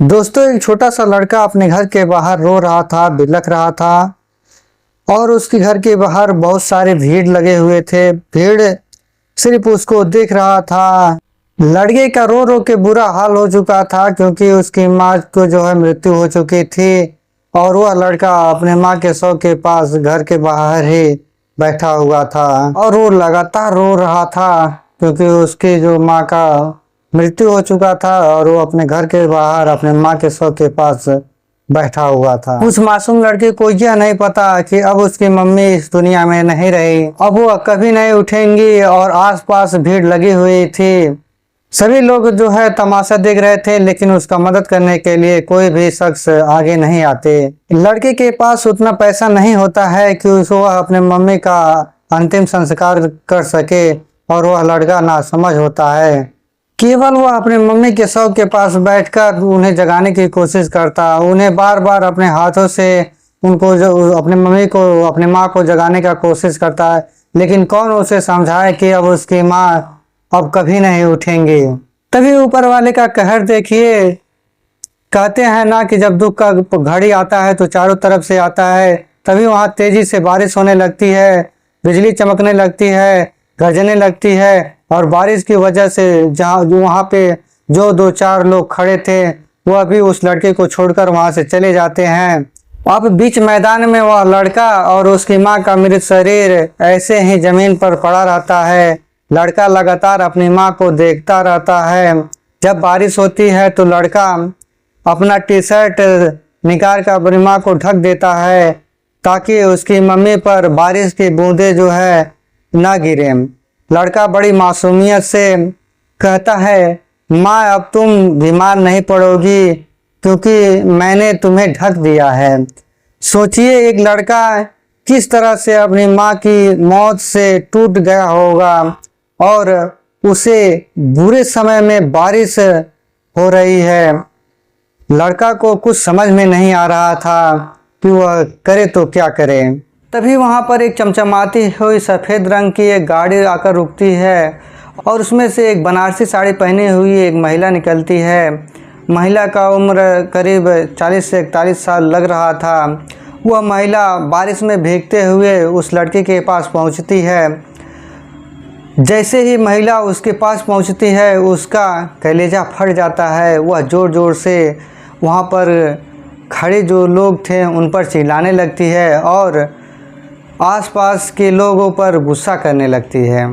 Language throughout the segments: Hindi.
दोस्तों, एक छोटा सा लड़का अपने घर के बाहर रो रहा था, बिलख रहा था और उसके घर के बाहर बहुत सारे भीड़ लगे हुए थे। भीड़ सिर्फ उसको देख रहा था। लड़के का रो रो के बुरा हाल हो चुका था क्योंकि उसकी माँ को जो है मृत्यु हो चुकी थी और वह लड़का अपने माँ के शव के पास घर के बाहर ही बैठा हुआ था और वो लगातार रो रहा था क्योंकि उसकी जो माँ का मृत्यु हो चुका था और वो अपने घर के बाहर अपने माँ के शव के पास बैठा हुआ था। उस मासूम लड़के को यह नहीं पता कि अब उसकी मम्मी इस दुनिया में नहीं रही, अब वो कभी नहीं उठेंगी और आसपास भीड़ लगी हुई थी। सभी लोग जो है तमाशा देख रहे थे, लेकिन उसका मदद करने के लिए कोई भी शख्स आगे नहीं आते। लड़के के पास उतना पैसा नहीं होता है कि वह अपने मम्मी का अंतिम संस्कार कर सके और वह लड़का नासमझ होता है। केवल वह अपने मम्मी के शव के पास बैठकर उन्हें जगाने की कोशिश करता, उन्हें बार बार अपने हाथों से उनको जो अपने मम्मी को अपने माँ को जगाने का कोशिश करता है, लेकिन कौन उसे समझाए कि अब उसकी माँ अब कभी नहीं उठेंगी। तभी ऊपर वाले का कहर देखिए। कहते हैं ना कि जब दुख का घड़ी आता है तो चारों तरफ से आता है। तभी वहां तेजी से बारिश होने लगती है, बिजली चमकने लगती है, गरजने लगती है और बारिश की वजह से जहाँ वहां पे जो दो चार लोग खड़े थे वह भी उस लड़के को छोड़कर वहां से चले जाते हैं। अब बीच मैदान में वह लड़का और उसकी माँ का मृत शरीर ऐसे ही जमीन पर पड़ा रहता है। लड़का लगातार अपनी माँ को देखता रहता है। जब बारिश होती है तो लड़का अपना टी शर्ट निकाल कर अपनी माँ को ढक देता है ताकि उसकी मम्मी पर बारिश की बूंदें जो है ना गिरे। लड़का बड़ी मासूमियत से कहता है, माँ अब तुम बीमार नहीं पड़ोगी क्योंकि मैंने तुम्हें ढक दिया है। सोचिए एक लड़का किस तरह से अपनी माँ की मौत से टूट गया होगा और उसे बुरे समय में बारिश हो रही है। लड़का को कुछ समझ में नहीं आ रहा था कि वह करे तो क्या करे। तभी वहां पर एक चमचमाती हुई सफ़ेद रंग की एक गाड़ी आकर रुकती है और उसमें से एक बनारसी साड़ी पहनी हुई एक महिला निकलती है। महिला का उम्र करीब 40 से 41 साल लग रहा था। वह महिला बारिश में भीगते हुए उस लड़के के पास पहुंचती है। जैसे ही महिला उसके पास पहुंचती है उसका कलेजा फट जाता है। वह ज़ोर ज़ोर से वहां पर खड़े जो लोग थे उन पर चिल्लाने लगती है और आसपास के लोगों पर गुस्सा करने लगती है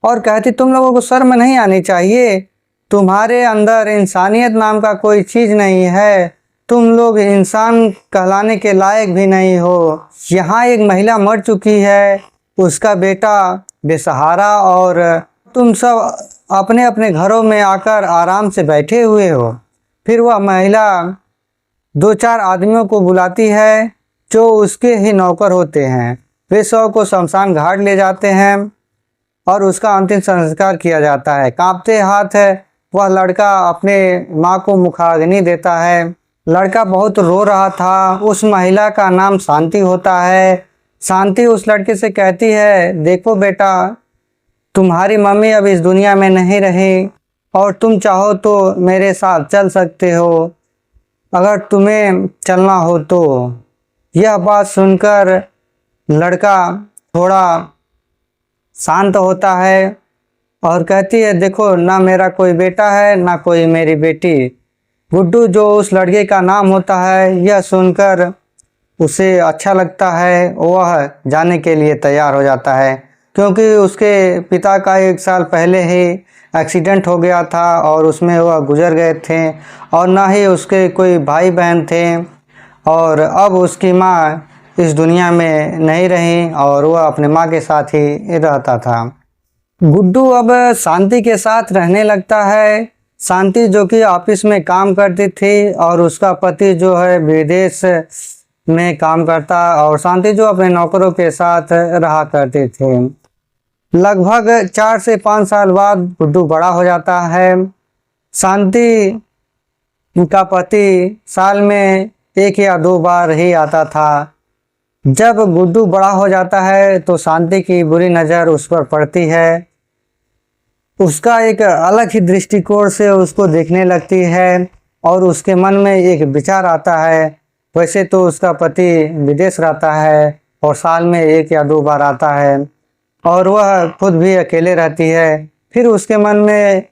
और कहती, तुम लोगों को शर्म नहीं आनी चाहिए, तुम्हारे अंदर इंसानियत नाम का कोई चीज़ नहीं है, तुम लोग इंसान कहलाने के लायक भी नहीं हो। यहाँ एक महिला मर चुकी है, उसका बेटा बेसहारा और तुम सब अपने अपने घरों में आकर आराम से बैठे हुए हो। फिर वह महिला दो चार आदमियों को बुलाती है जो उसके ही नौकर होते हैं। वे शव को शमशान घाट ले जाते हैं और उसका अंतिम संस्कार किया जाता है। कांपते हाथ है वह लड़का अपने माँ को मुखाग्नि देता है। लड़का बहुत रो रहा था। उस महिला का नाम शांति होता है। शांति उस लड़के से कहती है, देखो बेटा, तुम्हारी मम्मी अब इस दुनिया में नहीं रही और तुम चाहो तो मेरे साथ चल सकते हो अगर तुम्हें चलना हो तो। यह बात सुनकर लड़का थोड़ा शांत होता है और कहती है, देखो ना मेरा कोई बेटा है ना कोई मेरी बेटी। गुड्डू जो उस लड़के का नाम होता है, यह सुनकर उसे अच्छा लगता है। वह जाने के लिए तैयार हो जाता है क्योंकि उसके पिता का 1 साल पहले ही एक्सीडेंट हो गया था और उसमें वह गुजर गए थे और ना ही उसके कोई भाई बहन थे और अब उसकी माँ इस दुनिया में नहीं रही और वह अपने माँ के साथ ही रहता था। गुड्डू अब शांति के साथ रहने लगता है। शांति जो कि ऑफिस में काम करती थी और उसका पति जो है विदेश में काम करता और शांति जो अपने नौकरों के साथ रहा करते थे। लगभग 4 से 5 साल बाद गुड्डू बड़ा हो जाता है। शांति का पति साल में 1 या 2 बार ही आता था। जब गुड्डू बड़ा हो जाता है तो शांति की बुरी नज़र उस पर पड़ती है। उसका एक अलग ही दृष्टिकोण से उसको देखने लगती है और उसके मन में एक विचार आता है। वैसे तो उसका पति विदेश रहता है और साल में 1 या 2 बार आता है और वह खुद भी अकेले रहती है। फिर उसके मन में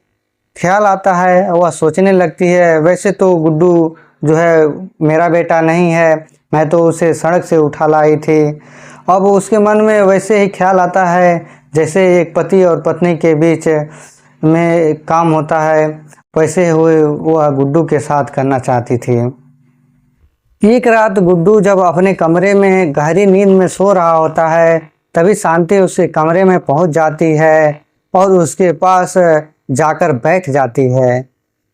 ख्याल आता है, वह सोचने लगती है, वैसे तो गुड्डू जो है मेरा बेटा नहीं है, मैं तो उसे सड़क से उठा लाई थी। अब उसके मन में वैसे ही ख्याल आता है जैसे एक पति और पत्नी के बीच में काम होता है, वैसे हुए वह गुड्डू के साथ करना चाहती थी। एक रात गुड्डू जब अपने कमरे में गहरी नींद में सो रहा होता है, तभी शांति उसके कमरे में पहुंच जाती है और उसके पास जाकर बैठ जाती है।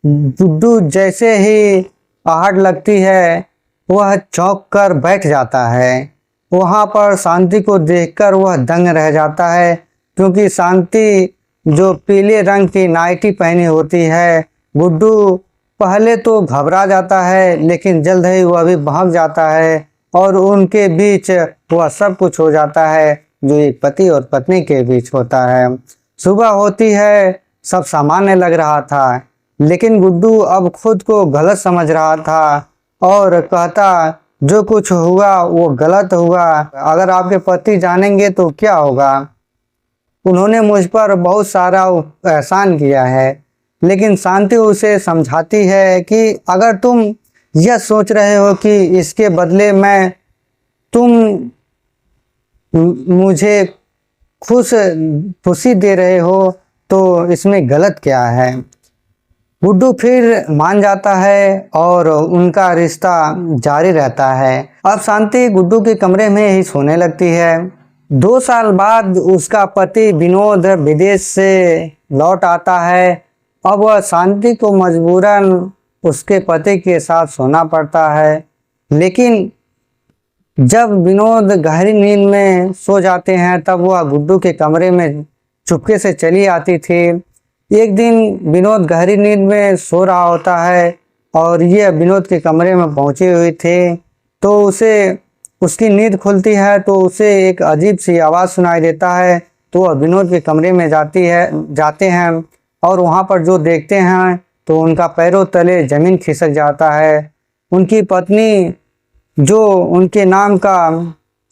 गुड्डू जैसे ही आहट लगती है, वह चौंक कर बैठ जाता है। वहां पर शांति को देखकर वह दंग रह जाता है, क्योंकि शांति जो पीले रंग की नाइटी पहनी होती है। गुड्डू पहले तो घबरा जाता है, लेकिन जल्द ही वह भी भाग जाता है और उनके बीच वह सब कुछ हो जाता है जो एक पति और पत्नी के बीच होता है। सुबह होती है, सब सामान्य लग रहा था, लेकिन गुड्डू अब खुद को गलत समझ रहा था और कहता जो कुछ हुआ वो गलत हुआ। अगर आपके पति जानेंगे तो क्या होगा? उन्होंने मुझ पर बहुत सारा एहसान किया है। लेकिन शांति उसे समझाती है कि अगर तुम यह सोच रहे हो कि इसके बदले मैं तुम मुझे खुशी दे रहे हो तो इसमें गलत क्या है। गुड्डू फिर मान जाता है और उनका रिश्ता जारी रहता है। अब शांति गुड्डू के कमरे में ही सोने लगती है। 2 साल बाद उसका पति विनोद विदेश से लौट आता है। अब वह शांति को मजबूरन उसके पति के साथ सोना पड़ता है, लेकिन जब विनोद गहरी नींद में सो जाते हैं तब वह गुड्डू के कमरे में चुपके से चली आती थी। एक दिन विनोद गहरी नींद में सो रहा होता है और यह विनोद के कमरे में पहुंची हुई थी, तो उसे उसकी नींद खुलती है तो उसे एक अजीब सी आवाज़ सुनाई देता है। तो वह विनोद के कमरे में जाते हैं और वहाँ पर जो देखते हैं तो उनका पैरों तले ज़मीन खिसक जाता है। उनकी पत्नी जो उनके नाम का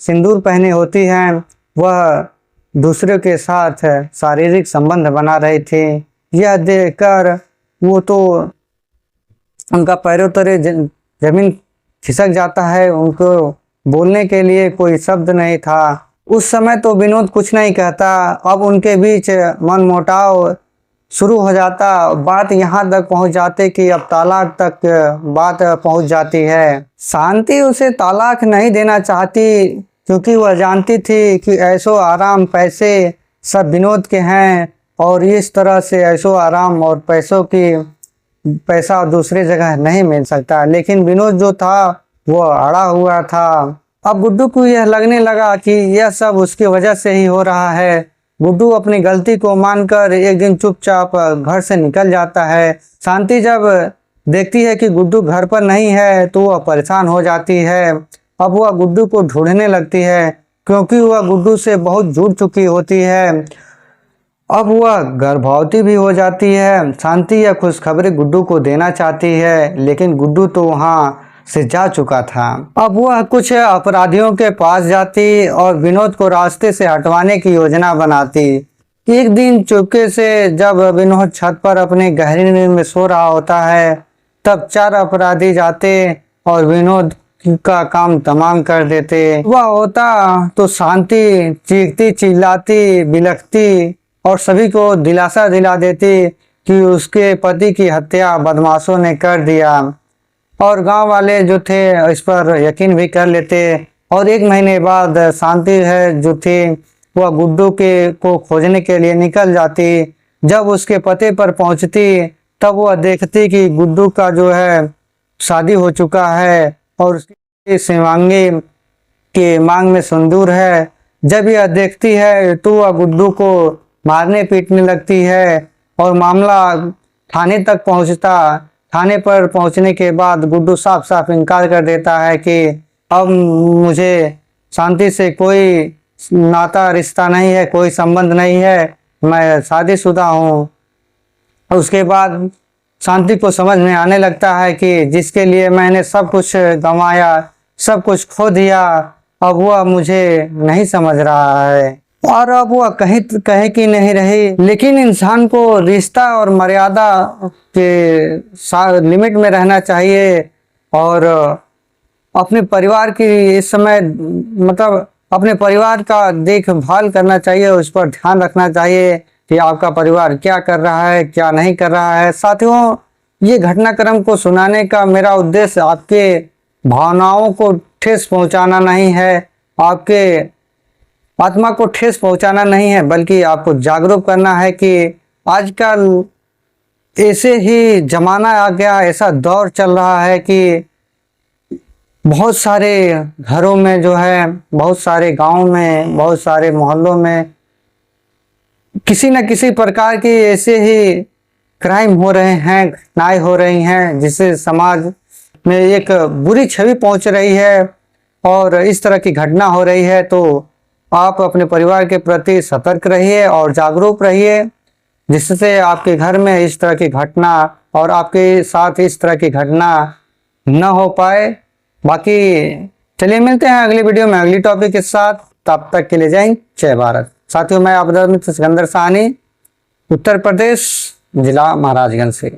सिंदूर पहने होती हैं, वह दूसरे के साथ शारीरिक संबंध बना रही थी। यह देखकर वो तो उनका पैरों तले जमीन खिसक जाता है। उनको बोलने के लिए कोई शब्द नहीं था। उस समय तो विनोद कुछ नहीं कहता। अब उनके बीच मनमुटाव शुरू हो जाता। बात यहाँ तक पहुँच जाती कि अब तलाक तक बात पहुँच जाती है। शांति उसे तलाक नहीं देना चाहती, क्योंकि वह जानती थी कि ऐशो आराम पैसे सब विनोद के हैं और इस तरह से ऐशो आराम और पैसा दूसरे जगह नहीं मिल सकता। लेकिन विनोद जो था वह अड़ा हुआ था। अब गुड्डू को यह लगने लगा कि यह सब उसकी वजह से ही हो रहा है। गुड्डू अपनी गलती को मानकर एक दिन चुपचाप घर से निकल जाता है। शांति जब देखती है कि गुड्डू घर पर नहीं है तो वह परेशान हो जाती है। अब वह गुड्डू को ढूंढने लगती है, क्योंकि वह गुड्डू से बहुत जुड़ चुकी होती है। अब वह गर्भवती भी हो जाती है। शांति यह खुशखबरी गुड्डू को देना चाहती है, लेकिन गुड्डू तो वहाँ से जा चुका था। अब वह कुछ अपराधियों के पास जाती और विनोद को रास्ते से हटवाने की योजना बनाती। एक दिन चुपके से जब विनोद छत पर अपने गहरी नींद में सो रहा होता है, तब 4 अपराधी जाते और विनोद का काम तमाम कर देते। वह होता तो शांति चीखती चिल्लाती बिलखती और सभी को दिलासा दिला देती कि उसके पति की हत्या बदमाशों ने कर दिया, और गांव वाले जो थे इस पर यकीन भी कर लेते। और 1 महीने बाद शांति है जो थी वह गुड्डू को खोजने के लिए निकल जाती। जब उसके पते पर पहुंचती तब वह देखती कि गुड्डू का जो है शादी हो चुका है और उसकी शिवांगी के मांग में सिंदूर है। जब यह देखती है तो वह गुड्डू को मारने पीटने लगती है और मामला थाने तक पहुंचता। थाने पर पहुंचने के बाद गुड्डू साफ साफ इनकार कर देता है कि अब मुझे शांति से कोई नाता रिश्ता नहीं है, कोई संबंध नहीं है, मैं शादीशुदा हूँ। उसके बाद शांति को समझ में आने लगता है कि जिसके लिए मैंने सब कुछ गंवाया, सब कुछ खो दिया, अब वह मुझे नहीं समझ रहा है और अब वह कहीं की नहीं रही। लेकिन इंसान को रिश्ता और मर्यादा के लिमिट में रहना चाहिए और अपने परिवार की इस समय मतलब अपने परिवार का देखभाल करना चाहिए, उस पर ध्यान रखना चाहिए कि आपका परिवार क्या कर रहा है, क्या नहीं कर रहा है। साथियों, ये घटनाक्रम को सुनाने का मेरा उद्देश्य आपके भावनाओं को ठेस पहुंचाना नहीं है, आपके आत्मा को ठेस पहुंचाना नहीं है, बल्कि आपको जागरूक करना है कि आजकल ऐसे ही जमाना आ गया, ऐसा दौर चल रहा है कि बहुत सारे घरों में जो है, बहुत सारे गांवों में, बहुत सारे मोहल्लों में किसी न किसी प्रकार की ऐसे ही क्राइम हो रहे हैं, घटनाएं हो रही हैं, जिससे समाज में एक बुरी छवि पहुंच रही है और इस तरह की घटना हो रही है। तो आप अपने परिवार के प्रति सतर्क रहिए और जागरूक रहिए, जिससे आपके घर में इस तरह की घटना और आपके साथ इस तरह की घटना न हो पाए। बाकी चलिए मिलते हैं अगली वीडियो में अगली टॉपिक के साथ। तब तक के लिए जय हिंद, जय भारत। साथियों, मैं आपका मित्र सिकंदर साहनी, उत्तर प्रदेश, जिला महाराजगंज से।